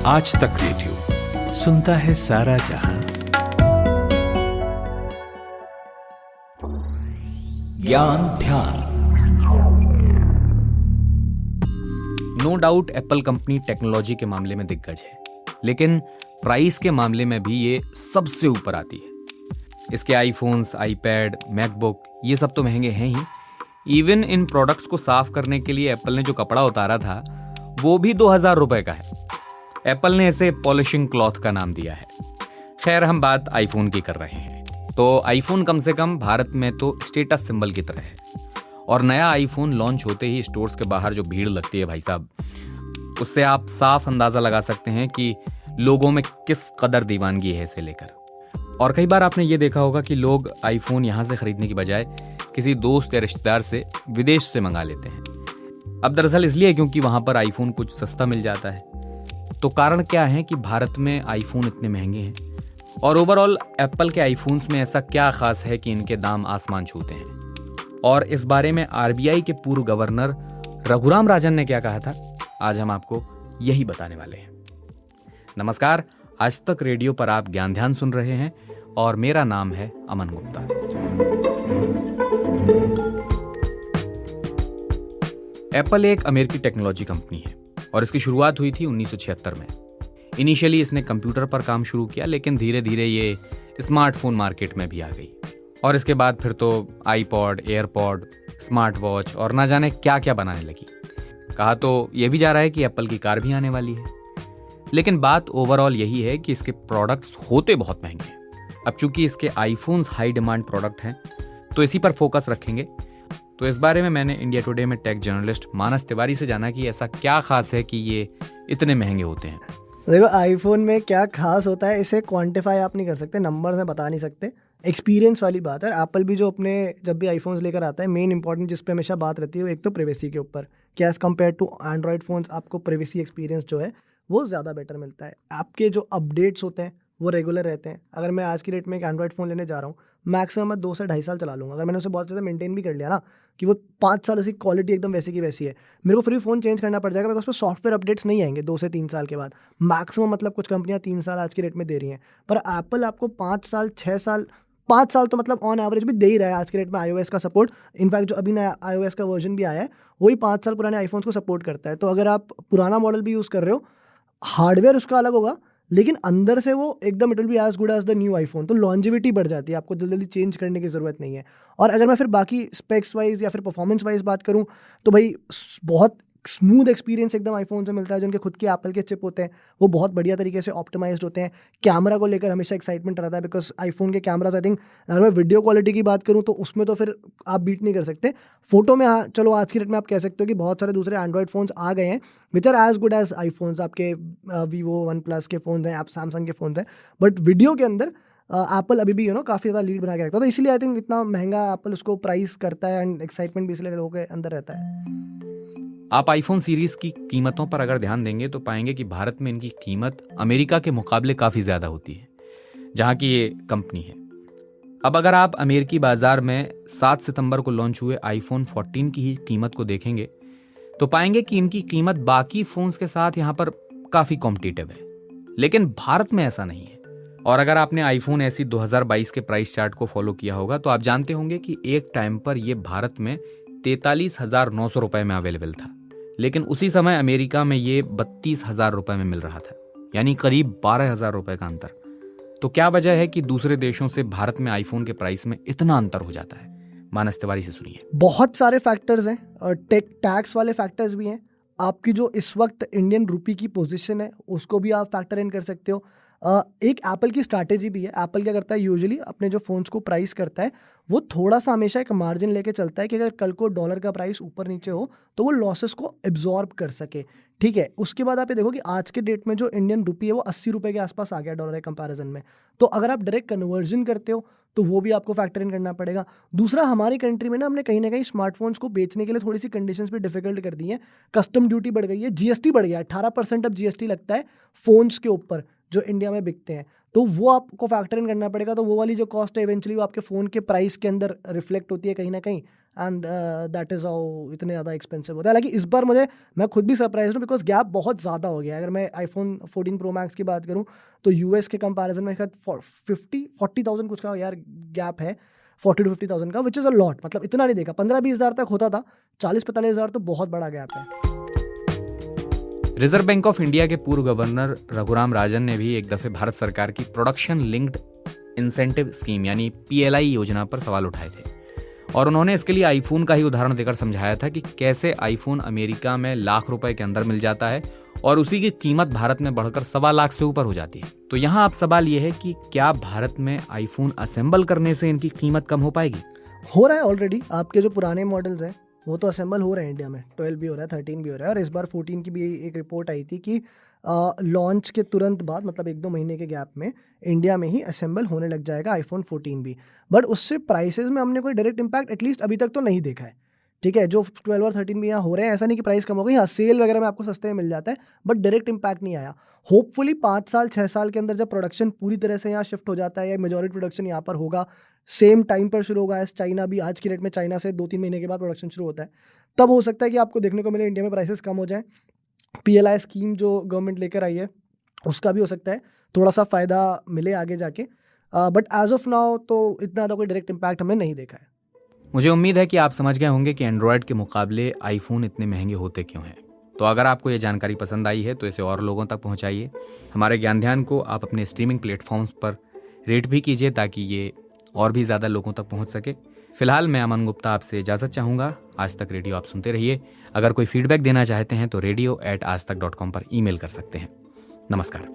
आज तक रेडियो सुनता है सारा जहां। ज्ञान ध्यान। No doubt Apple company technology के मामले में दिग्गज है, लेकिन प्राइस के मामले में भी ये सबसे ऊपर आती है। इसके आईफोन्स, आईपैड, मैकबुक ये सब तो महंगे हैं ही। इवन इन प्रोडक्ट्स को साफ करने के लिए एप्पल ने जो कपड़ा उतारा था वो भी 2000 रुपए का है। एप्पल ने इसे पॉलिशिंग क्लॉथ का नाम दिया है। खैर, हम बात आईफोन की कर रहे हैं, तो आईफोन कम से कम भारत में तो स्टेटस सिंबल की तरह है। और नया आईफोन लॉन्च होते ही स्टोर्स के बाहर जो भीड़ लगती है भाई साहब, उससे आप साफ अंदाजा लगा सकते हैं कि लोगों में किस कदर दीवानगी है इसे लेकर। और कई बार आपने ये देखा होगा कि लोग आईफोन यहाँ से खरीदने की बजाय किसी दोस्त या रिश्तेदार से विदेश से मंगा लेते हैं। अब दरअसल इसलिए क्योंकि वहाँ पर आईफोन कुछ सस्ता मिल जाता है। तो कारण क्या है कि भारत में आईफोन इतने महंगे हैं, और ओवरऑल एप्पल के आईफोन्स में ऐसा क्या खास है कि इनके दाम आसमान छूते हैं। और इस बारे में आरबीआई के पूर्व गवर्नर रघुराम राजन ने क्या कहा था, आज हम आपको यही बताने वाले हैं। नमस्कार, आज तक रेडियो पर आप ज्ञान ध्यान सुन रहे हैं और मेरा नाम है अमन गुप्ता। एप्पल एक अमेरिकी टेक्नोलॉजी कंपनी है और इसकी शुरुआत हुई थी 1976 में। इनिशियली इसने कंप्यूटर पर काम शुरू किया, लेकिन धीरे धीरे ये स्मार्टफोन मार्केट में भी आ गई। और इसके बाद फिर तो आईपॉड, एयरपॉड, स्मार्ट वॉच और ना जाने क्या क्या बनाने लगी। कहा तो ये भी जा रहा है कि एप्पल की कार भी आने वाली है। लेकिन बात ओवरऑल यही है कि इसके प्रोडक्ट्स होते बहुत महंगे हैं। अब चूंकि इसके आईफोन्स हाई डिमांड प्रोडक्ट हैं, तो इसी पर फोकस रखेंगे। तो इस बारे में मैंने इंडिया टुडे में टेक जर्नलिस्ट मानस तिवारी से जाना कि ऐसा क्या खास है कि ये इतने महंगे होते हैं। देखो, आईफोन में क्या खास होता है इसे क्वांटिफाई आप नहीं कर सकते, नंबर में बता नहीं सकते। एक्सपीरियंस वाली बात है। एप्पल भी जो अपने जब भी आईफोन्स लेकर आता है, मेन इंपॉर्टेंट जिस पे हमेशा बात रहती है वो एक तो प्राइवेसी के ऊपर, कि as compared to Android phones आपको प्राइवेसी एक्सपीरियंस जो है वो ज़्यादा बेटर मिलता है। आपके जो अपडेट्स होते हैं वो रेगुलर रहते हैं। अगर मैं आज की डेट में एक एंड्रॉयड फ़ोन लेने जा रहा हूँ, मैक्सिमम मैं 2 से 2.5 साल चला लूँगा। अगर मैंने उसे बहुत ज़्यादा मेंटेन भी कर लिया ना कि वो 5 साल उसकी क्वालिटी एकदम वैसी की वैसी है, मेरे को फिर भी फ़ोन चेंज करना पड़ जाएगा, बिकॉज उसमें सॉफ्टवेयर अपडेट्स नहीं आएंगे 2 से 3 साल के बाद मैक्सिमम। मतलब कुछ कंपनियां 3 साल आज की डेट में दे रही हैं, पर एप्पल आपको 5 साल, 6 साल, 5 साल तो मतलब ऑन एवरेज भी दे ही रहा है आज के डेट में iOS का सपोर्ट। इनफैक्ट जो अभी नया iOS का वर्जन भी आया है वही 5 साल पुराने आईफोन्स को सपोर्ट करता है। तो अगर आप पुराना मॉडल भी यूज़ कर रहे हो, हार्डवेयर उसका अलग होगा, लेकिन अंदर से वो एकदम it will be as good as the new iPhone. तो लॉन्जिविटी बढ़ जाती है, आपको जल्दी जल्दी चेंज करने की ज़रूरत नहीं है। और अगर मैं फिर बाकी स्पेक्स वाइज या फिर परफॉर्मेंस वाइज बात करूँ तो भाई बहुत स्मूथ एक्सपीरियंस एकदम आईफोन से मिलता है। जो उनके खुद के एप्पल के चिप होते हैं वो बहुत बढ़िया तरीके से ऑप्टिमाइज्ड होते हैं। कैमरा को लेकर हमेशा एक्साइटमेंट रहता है, बिकॉज आईफोन के कैमराज आई थिंक, अगर मैं वीडियो क्वालिटी की बात करूँ तो उसमें तो फिर आप बीट नहीं कर सकते। फोटो में हाँ, चलो आज की डेट में आप कह सकते हो कि बहुत सारे दूसरे एंड्रॉयड फ़ोन्स आ गए हैं which are as good as iPhones. आपके वीवो, वन प्लस के फ़ोन हैं, आप सैमसंग के फ़ोन हैं, बट वीडियो के अंदर एप्पल अभी भी काफ़ी ज़्यादा लीड बना के रखता है। तो इसलिए आई थिंक इतना महंगा एप्पल उसको प्राइस करता है, एंड एक्साइटमेंट भी इसलिए लोगों के अंदर रहता है। आप आईफोन सीरीज की कीमतों पर अगर ध्यान देंगे तो पाएंगे कि भारत में इनकी कीमत अमेरिका के मुकाबले काफ़ी ज़्यादा होती है, जहां की ये कंपनी है। अब अगर आप अमेरिकी बाजार में 7 सितंबर को लॉन्च हुए आईफोन 14 की ही कीमत को देखेंगे तो पाएंगे कि इनकी कीमत बाकी फ़ोन्स के साथ यहाँ पर काफ़ी कॉम्पिटिटिव है। लेकिन भारत में ऐसा नहीं है। और अगर आपने आईफोन ऐसी 2022 के प्राइस चार्ट को फॉलो किया होगा तो आप जानते होंगे कि एक टाइम पर यह भारत में 43,900 रुपए में अवेलेबल था, लेकिन उसी समय अमेरिका में ये 32,000 रुपए में मिल रहा था, यानी करीब 12,000 रुपए का अंतर। तो क्या वजह है कि दूसरे देशों से भारत में आईफोन के प्राइस में इतना अंतर हो जाता है? मानस तिवारी से सुनिए। बहुत सारे फैक्टर्स हैं और टैक्स वाले फैक्टर्स भी हैं। आपकी जो इस वक्त इंडियन रुपी की पोजीशन है उसको भी आप फैक्टर इन कर सकते हो। एक एप्पल की स्ट्रैटेजी भी है। एप्पल क्या करता है, यूजुअली अपने जो फ़ोन्स को प्राइस करता है वो थोड़ा सा हमेशा एक मार्जिन लेके चलता है कि अगर कल को डॉलर का प्राइस ऊपर नीचे हो तो वो लॉसेस को एब्जॉर्ब कर सके। ठीक है, उसके बाद आप ये देखो कि आज के डेट में जो इंडियन रुपी है वो 80 रुपये के आसपास आ गया डॉलर के कंपैरिजन में। तो अगर आप डायरेक्ट कन्वर्जन करते हो तो वो भी आपको फैक्टर इन करना पड़ेगा। दूसरा, हमारी कंट्री में ना हमने कहीं ना कहीं स्मार्टफोन्स को बेचने के लिए थोड़ी सी कंडीशंस भी डिफिकल्ट कर दी हैं। कस्टम ड्यूटी बढ़ गई है, जीएसटी बढ़ गया है, 18% अब जीएसटी लगता है फ़ोन्स के ऊपर जो इंडिया में बिकते हैं। तो वो आपको फैक्टर इन करना पड़ेगा। तो वो वाली जो कॉस्ट है इवेंचुअली वो आपके फ़ोन के प्राइस के अंदर रिफ्लेक्ट होती है कहीं ना कहीं। एंड दैट इज़ हाउ इतने ज़्यादा एक्सपेंसिव होता है। हालांकि इस बार मैं खुद भी सरप्राइज हूँ बिकॉज गैप बहुत ज़्यादा हो गया है। अगर मैं iPhone 14 Pro Max की बात करूँ तो US के कंपैरिजन में शायद 40,000 कुछ का यार गैप है, 40 to 50,000 का, विच इज़ अ लॉट। मतलब इतना नहीं देखा, 15-20 हज़ार तक होता था, 40-45 हज़ार तो बहुत बड़ा गैप है। रिजर्व बैंक ऑफ इंडिया के पूर्व गवर्नर रघुराम राजन ने भी एक दफे भारत सरकार की प्रोडक्शन लिंक्ड इंसेंटिव स्कीम यानी PLI योजना पर सवाल उठाए थे और उन्होंने इसके लिए आईफोन का ही उदाहरण देकर समझाया था कि कैसे आईफोन अमेरिका में लाख रुपए के अंदर मिल जाता है और उसी की कीमत भारत में बढ़कर 1.25 लाख से ऊपर हो जाती है। तो यहाँ अब सवाल ये है कि क्या भारत में आईफोन असेंबल करने से इनकी कीमत कम हो पाएगी? हो रहा है ऑलरेडी। आपके जो पुराने मॉडल्स हैं वो तो असेंबल हो रहे हैं इंडिया में, 12 भी हो रहा है, 13 भी हो रहा है, और इस बार 14 की भी एक रिपोर्ट आई थी कि लॉन्च के तुरंत बाद, मतलब 1-2 महीने के गैप में इंडिया में ही असेंबल होने लग जाएगा iPhone 14 भी। बट उससे प्राइसेस में हमने कोई डायरेक्ट इम्पैक्ट एटलीस्ट अभी तक तो नहीं देखा है। ठीक है, जो 12 और 13 भी यहाँ हो रहे हैं, ऐसा नहीं कि प्राइस कम हो गई, हाँ सेल वगैरह में आपको सस्ते में मिल जाता है, बट डायरेक्ट इम्पैक्ट नहीं आया। होपफुली 5 साल 6 साल के अंदर जब प्रोडक्शन पूरी तरह से यहाँ शिफ्ट हो जाता है या मेजॉरिटी प्रोडक्शन यहाँ पर होगा, सेम टाइम पर शुरू होगा, चाइना भी आज की डेट में चाइना से 2-3 महीने के बाद प्रोडक्शन शुरू होता है, तब हो सकता है कि आपको देखने को मिले इंडिया में प्राइसेस कम हो जाए। PLI स्कीम जो गवर्नमेंट लेकर आई है उसका भी हो सकता है थोड़ा सा फ़ायदा मिले आगे जाके, बट एज ऑफ नाउ तो इतना ज़्यादा कोई डायरेक्ट इम्पैक्ट हमने नहीं देखा है। मुझे उम्मीद है कि आप समझ गए होंगे कि एंड्रॉयड के मुकाबले आईफोन इतने महंगे होते क्यों हैं। तो अगर आपको ये जानकारी पसंद आई है तो इसे और लोगों तक पहुंचाइए। हमारे ज्ञान ध्यान को आप अपने स्ट्रीमिंग प्लेटफॉर्म्स पर रेट भी कीजिए ताकि ये और भी ज़्यादा लोगों तक पहुंच सके। फिलहाल मैं अमन गुप्ता आपसे इजाज़त चाहूँगा। आज तक रेडियो आप सुनते रहिए। अगर कोई फीडबैक देना चाहते हैं तो radio@aajtak.com पर ईमेल कर सकते हैं। नमस्कार।